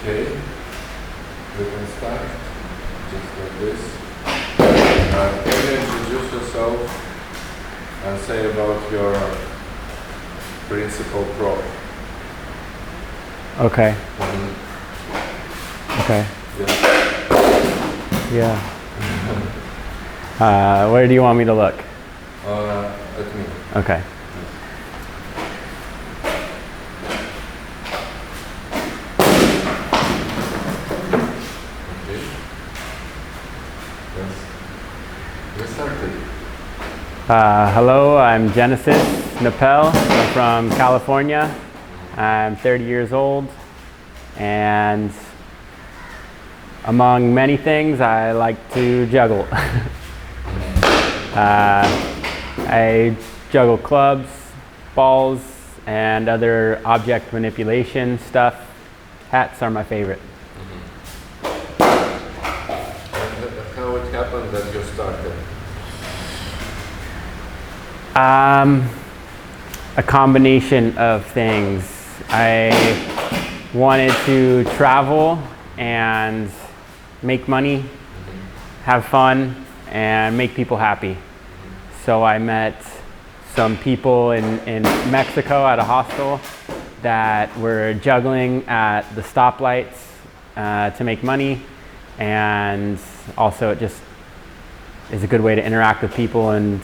Okay, we can start just like this. Can you introduce yourself and say about your principal prop? Okay. Mm-hmm. Okay. Yeah. Yeah. Where do you want me to look? At me. Okay. Okay. Yes. We started. Hello, I'm Genesis Napel. I'm from California. I'm 30 years old, and among many things, I like to juggle. I juggle clubs, balls, and other object manipulation stuff. Hats are my favorite. And how it happened that you started? A combination of things. I wanted to travel and make money, have fun, and make people happy. So I met some people in Mexico at a hostel that were juggling at the stoplights to make money, and also it just is a good way to interact with people and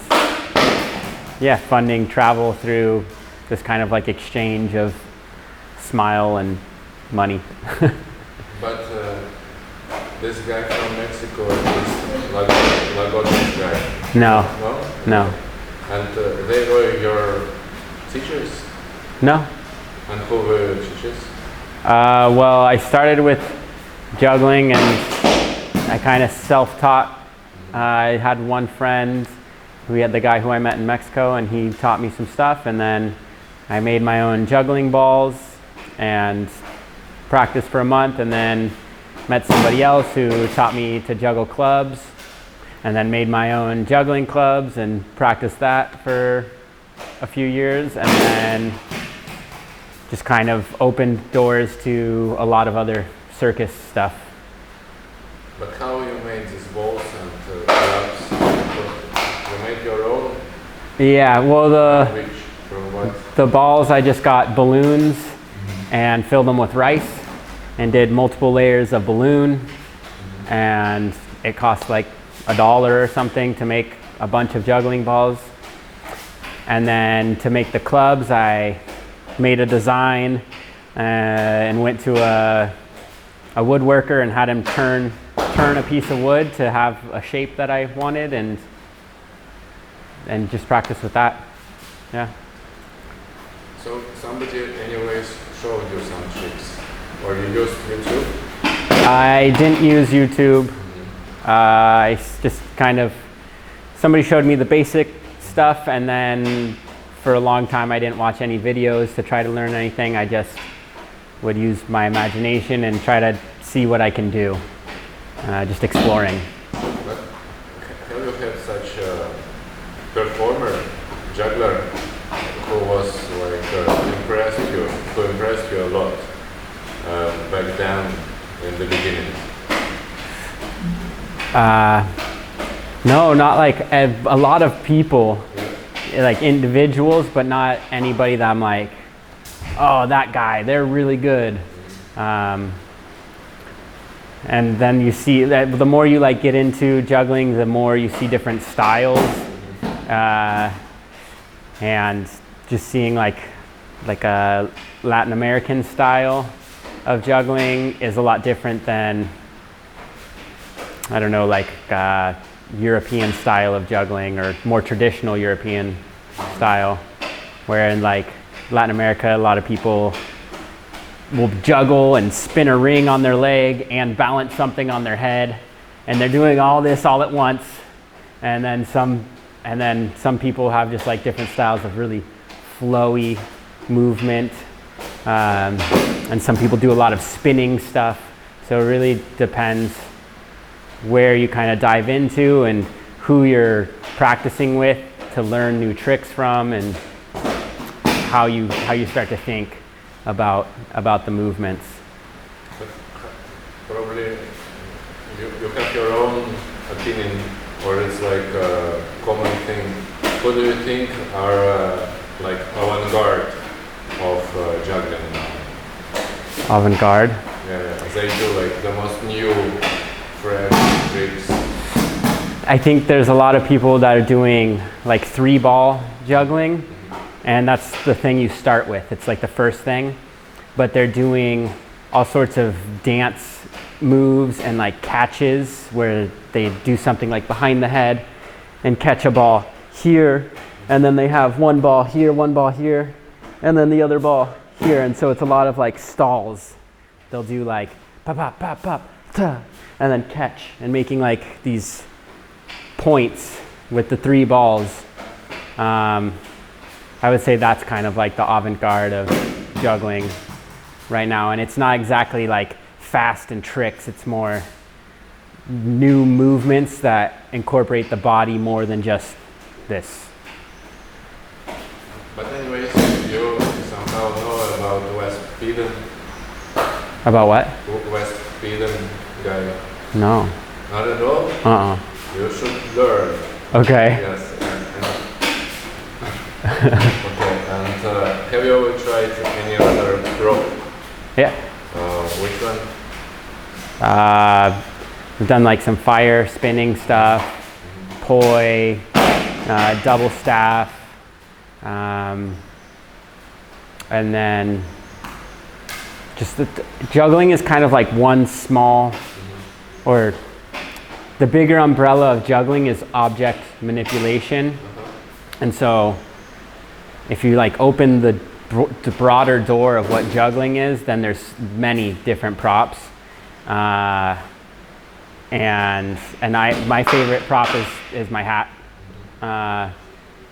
funding travel through this kind of like exchange of smile and money. But this guy from Mexico is Lagota's guy? No. No? No. And they were your teachers? No. And who were your teachers? Well, I started with juggling and I kind of self-taught. I had one friend, we had the guy who I met in Mexico, and he taught me some stuff, and then I made my own juggling balls and practiced for a month, and then met somebody else who taught me to juggle clubs, and then made my own juggling clubs and practiced that for a few years, and then just kind of opened doors to a lot of other circus stuff. But how you made these balls and clubs? You made your own? Yeah, well From what? the balls, I just got balloons and filled them with rice and did multiple layers of balloon, and it cost like $1 or something to make a bunch of juggling balls. And then to make the clubs, I made a design and went to a woodworker and had him turn a piece of wood to have a shape that I wanted, and just practice with that. Yeah. So somebody anyways showed you some tricks, or you used YouTube? I didn't use YouTube. I just kind of, somebody showed me the basic stuff, and then for a long time I didn't watch any videos to try to learn anything. I just would use my imagination and try to see what I can do, just exploring. But have you had such a performer, juggler, who was like who impressed you a lot back then in the beginning? No, not like a lot of people, like individuals, but not anybody that I'm like, oh, that guy, they're really good. And then you see that the more you like get into juggling, the more you see different styles, and just seeing like a Latin American style of juggling is a lot different than, I don't know, like European style of juggling or more traditional European style, where in like Latin America, a lot of people will juggle and spin a ring on their leg and balance something on their head, and they're doing all this all at once. And then some people have just like different styles of really flowy movement, and some people do a lot of spinning stuff. So it really depends where you kind of dive into and who you're practicing with to learn new tricks from, and how you start to think about the movements. your own opinion, or it's like a common thing? Who do you think are like avant-garde of juggling now? Avant-garde? Yeah, they do like the most new, fresh tricks. I think there's a lot of people that are doing like 3-ball juggling, and that's the thing you start with. It's like the first thing, but they're doing all sorts of dance moves and like catches where they do something like behind the head and catch a ball here, and then they have one ball here, and then the other ball here, and so it's a lot of like stalls. They'll do like pop, pop, pop, pop, ta, and then catch, and making like these points with the 3 balls. I would say that's kind of like the avant-garde of juggling right now, and it's not exactly like fast and tricks, it's more new movements that incorporate the body more than just this. But anyways, you somehow know about West Peden. About what? West Peden guy. No. Not at all? Uh-uh. You should learn. Okay. Yes. Okay, and have you ever tried any other rope? Yeah. Which one? We've done like some fire spinning stuff, poi, double staff, and then just juggling is kind of like one small, or the bigger umbrella of juggling is object manipulation. And so if you like open the broader door of what juggling is, then there's many different props. And my favorite prop is my hat,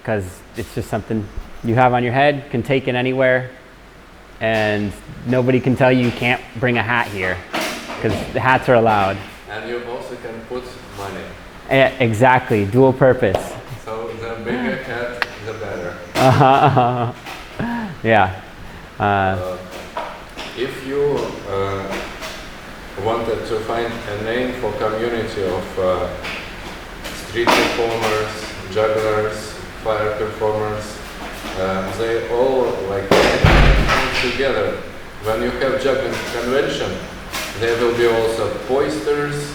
because it's just something you have on your head, can take it anywhere, and nobody can tell you can't bring a hat here, because the hats are allowed. And you also can put money. Exactly, dual purpose. So the bigger hat, the better. Yeah. If you wanted to find a name for community of street performers, jugglers, fire performers, they all like come together. When you have juggling convention, there will be also posters,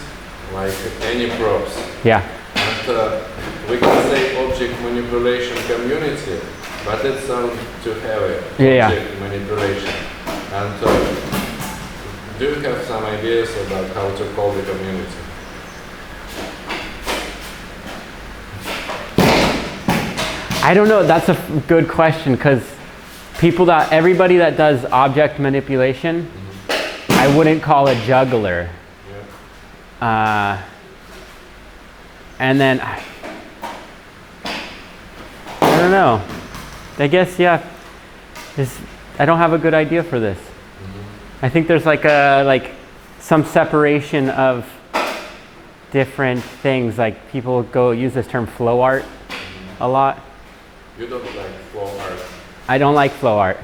like any props. Yeah. And we can say object manipulation community, but it sounds too heavy. Yeah. Object manipulation. And do you have some ideas about how to call the community? I don't know. That's a good question, because everybody that does object manipulation, I wouldn't call a juggler. Yeah. And then I don't know. I guess I don't have a good idea for this. I think there's like some separation of different things. Like people use this term flow art a lot. You don't like flow art? I don't like flow art.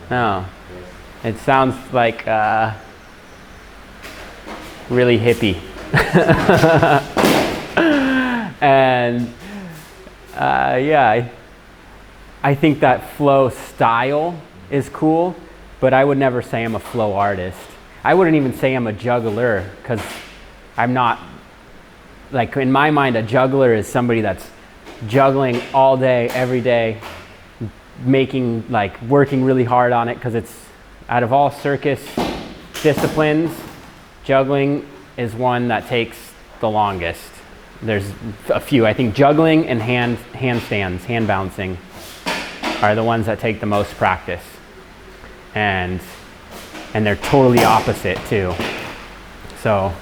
No. It sounds like really hippie. And yeah, I think that flow style is cool, but I would never say I'm a flow artist. I wouldn't even say I'm a juggler, because I'm not, like in my mind, a juggler is somebody that's juggling all day, every day, working really hard on it, because it's, out of all circus disciplines, juggling is one that takes the longest. There's a few. I think juggling and handstands, hand bouncing, are the ones that take the most practice. And they're totally opposite too. So,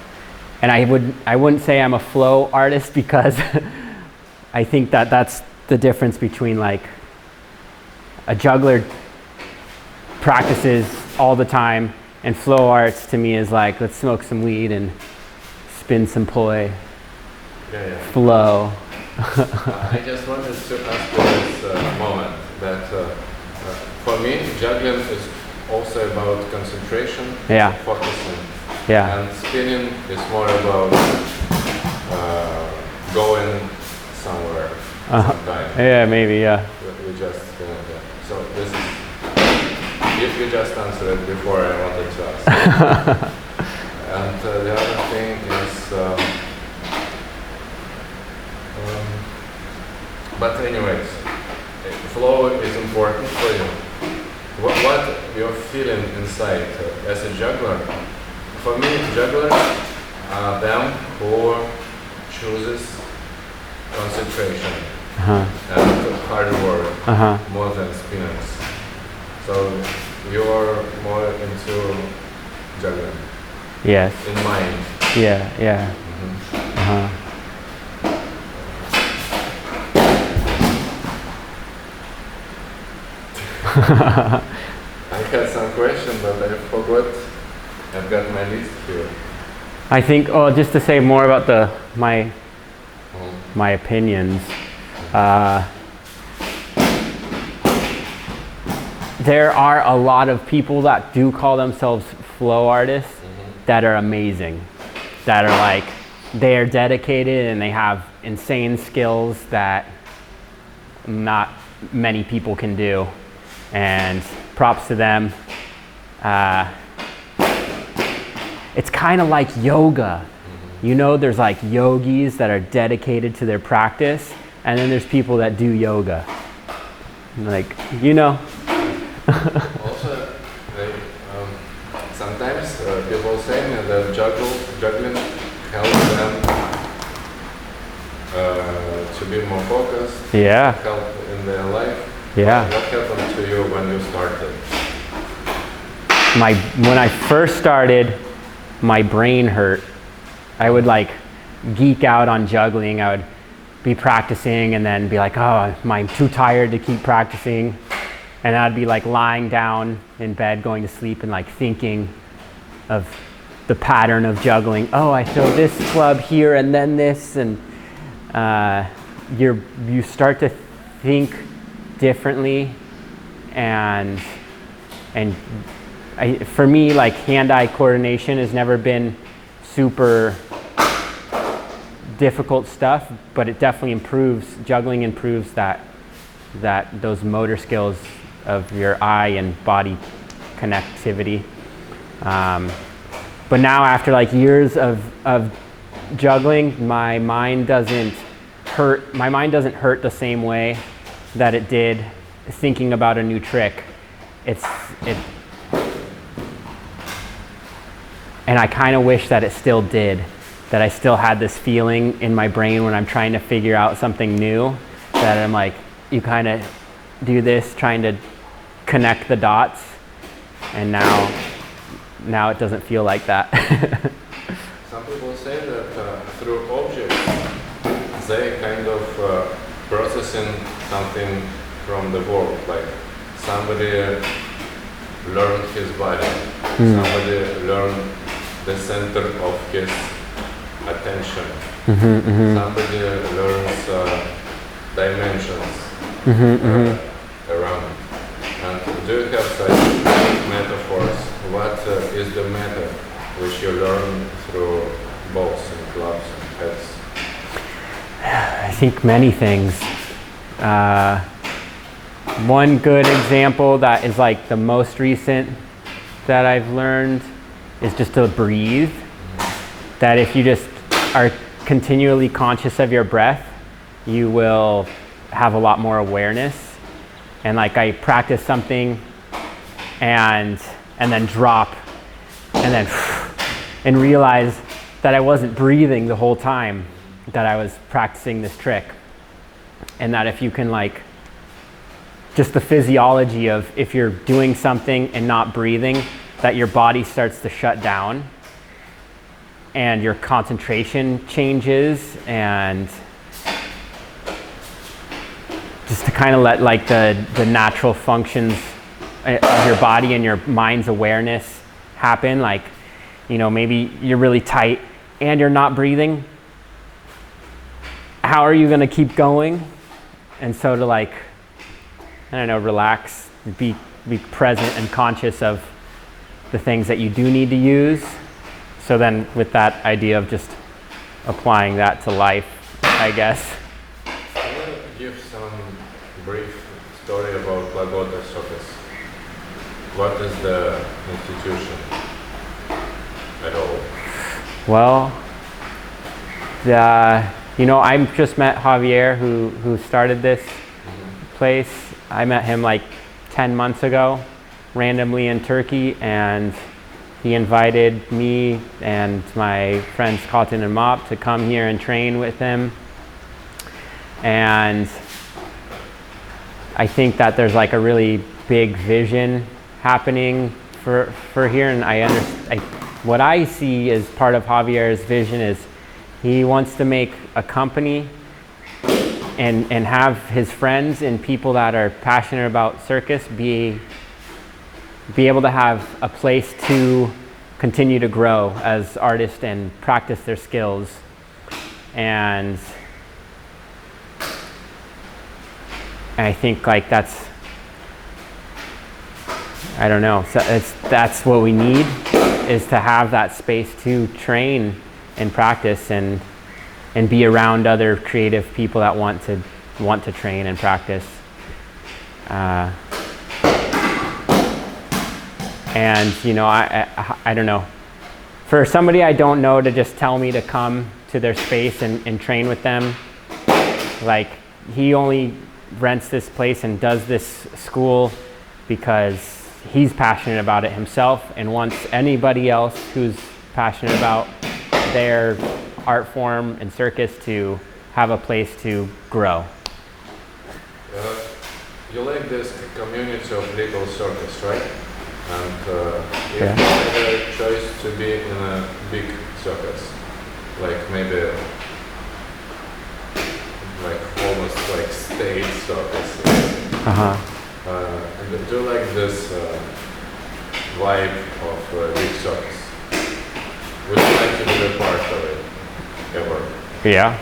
and I wouldn't say I'm a flow artist, because I think that's the difference between like a juggler practices all the time, and flow arts to me is like, let's smoke some weed and spin some poi. Yeah. Flow. I just wanted to ask you this moment that for me, juggling is also about concentration, Yeah. focusing. Yeah. And spinning is more about going somewhere sometime. Yeah, maybe, yeah. We just so this is if you just answered it before I wanted to ask. And the other thing is, but anyways, flow is important for you. What you're feeling inside as a juggler? For me, jugglers are them who chooses concentration and hard work more than spinners. So you're more into juggling. Yes. In mind. Yeah, yeah. I had some question, but I forgot. I've got my list here. I think, just to say more about my opinions. There are a lot of people that do call themselves flow artists that are amazing, that are like, they are dedicated and they have insane skills that not many people can do, and props to them. It's kind of like yoga. You know, there's like yogis that are dedicated to their practice, and then there's people that do yoga. Like, you know. Also, sometimes people say that juggling helps them to be more focused, Yeah. help in their life. Yeah. What happened to you when you started? When I first started, my brain hurt. I would like geek out on juggling. I would be practicing and then be like, oh, I'm too tired to keep practicing. And I'd be like lying down in bed, going to sleep, and like thinking of the pattern of juggling. Oh, I throw this club here and then this, and you start to think differently, and for me, like hand-eye coordination has never been super difficult stuff, but it definitely improves. Juggling improves those motor skills of your eye and body connectivity. But now, after like years of juggling, my mind doesn't hurt the same way that it did thinking about a new trick. And I kind of wish that it still did, that I still had this feeling in my brain when I'm trying to figure out something new, that I'm like, you kind of do this, trying to connect the dots, and now it doesn't feel like that. Some people say that through objects, they kind of processing something from the world, like somebody learned his body, somebody learned the center of his attention, somebody learns dimensions around. And do you have such metaphors? What is the method which you learn through balls and clubs and heads? I think many things. One good example that is like the most recent that I've learned is just to breathe. That if you just are continually conscious of your breath, you will have a lot more awareness. And like I practice something and then drop and realize that I wasn't breathing the whole time that I was practicing this trick. And that if you can like, just the physiology of if you're doing something and not breathing, that your body starts to shut down and your concentration changes, and just to kind of let like the natural functions of your body and your mind's awareness happen. Like, you know, maybe you're really tight and you're not breathing. How are you going to keep going? And so to like, I don't know, relax, be present and conscious of the things that you do need to use. So then with that idea of just applying that to life, I guess. Can you give some brief story about Gota Circus? What is the institution at all? Well, I just met Javier, who started this place. I met him like 10 months ago, randomly in Turkey, and he invited me and my friends Cotton and Mop to come here and train with him. And I think that there's like a really big vision happening for here, and what I see as part of Javier's vision is he wants to make a company and have his friends and people that are passionate about circus be able to have a place to continue to grow as artists and practice their skills. And I think like that's, I don't know, so that's what we need, is to have that space to train and practice and be around other creative people that want to train and practice. And I don't know, for somebody I don't know to just tell me to come to their space and train with them, like he only rents this place and does this school because he's passionate about it himself and wants anybody else who's passionate about their art form and circus to have a place to grow. You like this community of legal circus, right? And if you had a choice to be in a big circus, like maybe like almost like state circus, and do you like this vibe of big circus? Would you like to be a part of it ever? Yeah.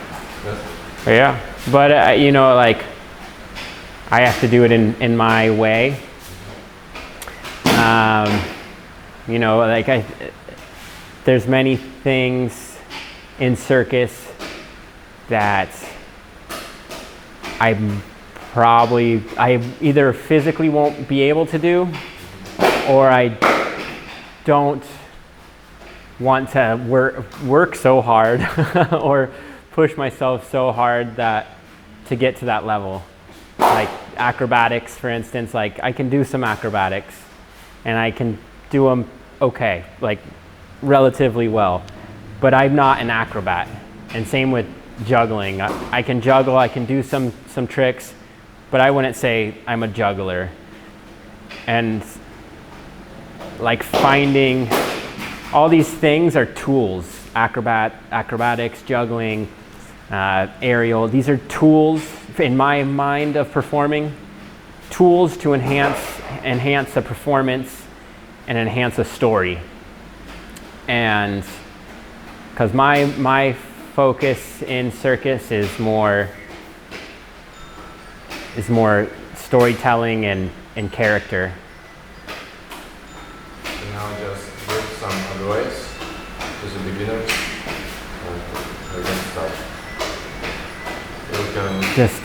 Yes? Yeah. But like I have to do it in my way. Like there's many things in circus that I either physically won't be able to do, or I don't want to work so hard or push myself so hard to get to that level. Like acrobatics, for instance, like I can do some acrobatics and I can do them okay, like relatively well, but I'm not an acrobat. And same with juggling. I can juggle, I can do some tricks, but I wouldn't say I'm a juggler. And like finding all these things are tools. Acrobatics, juggling, aerial. These are tools in my mind of performing. Tools to enhance a performance and enhance a story. And because my focus in circus is more storytelling and character. Now just give some advice to the beginners and we can start. You can just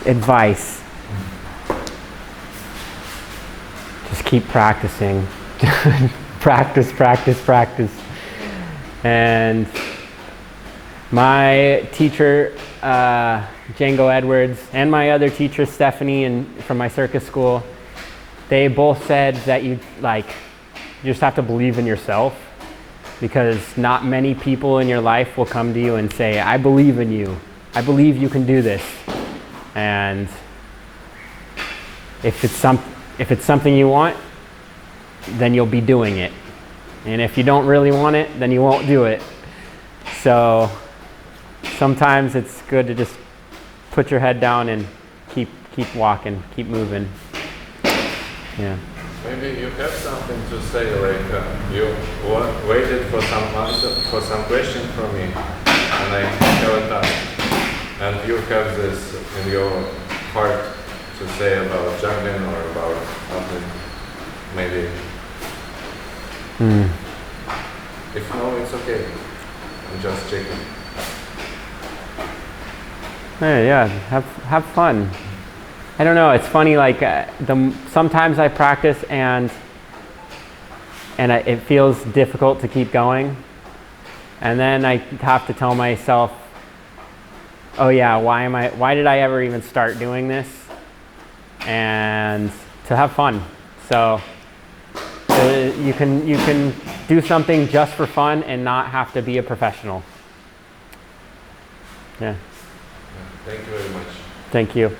advice. Just keep practicing. Practice. And my teacher, Django Edwards, and my other teacher, Stephanie, from my circus school, they both said that you just have to believe in yourself, because not many people in your life will come to you and say, I believe in you. I believe you can do this. And if it's something you want, then you'll be doing it. And if you don't really want it, then you won't do it. So sometimes it's good to just put your head down and keep walking, keep moving. Yeah. Maybe you have something to say, like you waited for some answer, for some question from me, and I haven't asked. And you have this in your heart to say about juggling or about something, maybe. If no, it's okay. I'm just checking. Yeah, have fun. I don't know. It's funny. Like sometimes I practice and it feels difficult to keep going, and then I have to tell myself, "Oh yeah, why did I ever even start doing this?" And to have fun. So you can do something just for fun and not have to be a professional. Yeah. Thank you very much. Thank you.